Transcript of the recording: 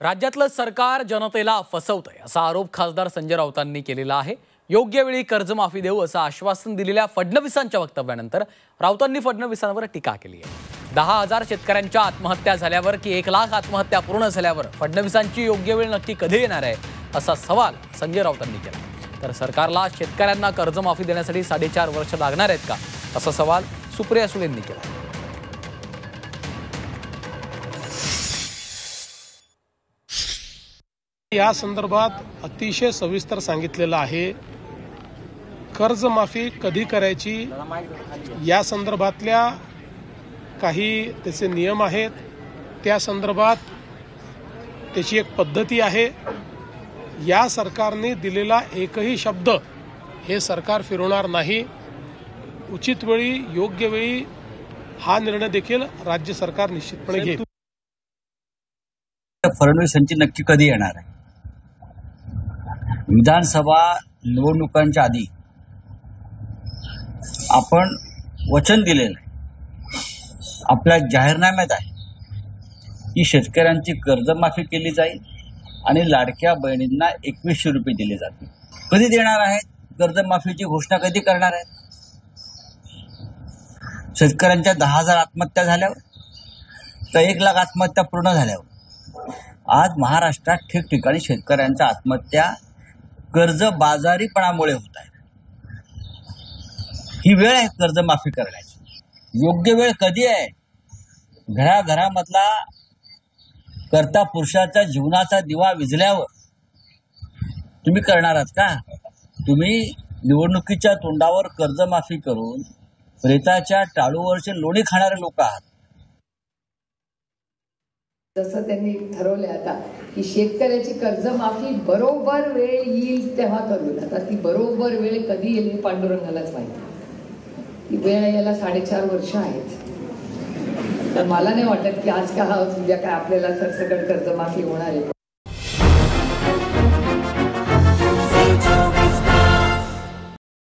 राज्यातलं सरकार जनतेला फसवतंय असा आरोप खासदार संजय राऊतांनी केलेला आहे। योग्य वेळी कर्जमाफी देऊ असं आश्वासन दिलेल्या फडणवीसांच्या वक्तव्यानंतर राऊतांनी फडणवीसांवर टीका केली आहे। 10,000 शेतकऱ्यांच्या आत्महत्या झाल्यावर की 1,00,000 आत्महत्या पूर्ण झाल्यावर फडणवीसांची योग्य वेळ नक्की कधी येणार आहे असा सवाल संजय राऊतांनी केला। तर सरकारला शेतकऱ्यांना कर्जमाफी देण्यासाठी 4.5 वर्ष लागणार आहेत का असा सवाल सुप्रिया सुळेंनी केला। या संदर्भात अतिशय सविस्तर सांगितलेलं आहे। कर्जमाफी कधी करायची या संदर्भातल्या काही त्याचे नियम आहेत, त्या संदर्भात त्याची एक पद्धती आहे। या सरकारने दिलेला एकही शब्द हे सरकार फिरवणार नाही। उचित वेळी योग्य वेळी हा निर्णय देखील राज्य सरकार निश्चितपणे घेईल। फडणवीसांची नक्की कधी येणार आहे? विधानसभा निवडणुकांच्या आधी आपण वचन दिलेलं आहे, आपल्या जाहीरनाम्यात आहे की शेतकऱ्यांची कर्जमाफी केली जाईल आणि लाडक्या बहिणींना 2100 रुपये दिले जातील। कधी देणार आहेत? कर्जमाफीची घोषणा कधी करणार आहेत? शेतकऱ्यांच्या 10,000 आत्महत्या झाल्यावर तर 1,00,000 आत्महत्या पूर्ण झाल्यावर आज महाराष्ट्रात ठिकठिकाणी शेतकऱ्यांच्या आत्महत्या कर्जबाजारीपणामुळे होत आहे। ही वेळ आहे कर्जमाफी करण्याची। योग्य वेळ कधी आहे? घराघरामधला कर्ता पुरुषाच्या जीवनाचा दिवा विझल्यावर तुम्ही करणार आहात का? तुम्ही निवडणुकीच्या तोंडावर कर्जमाफी करून प्रेताच्या टाळूवरचे लोणी खाणारे लोक आहात। जसं त्यांनी ठरवलं आता की शेतकऱ्याची कर्जमाफी बरोबर वेळ येईल तेव्हा करू। आता ती बरोबर वेळ कधी येईल हे पांडुरंगालाच माहिती। ती वेळ यायला 4.5 वर्ष आहेत। तर मला नाही वाटत की आज का उद्या काय आपल्याला सरसकट कर्जमाफी होणार आहे।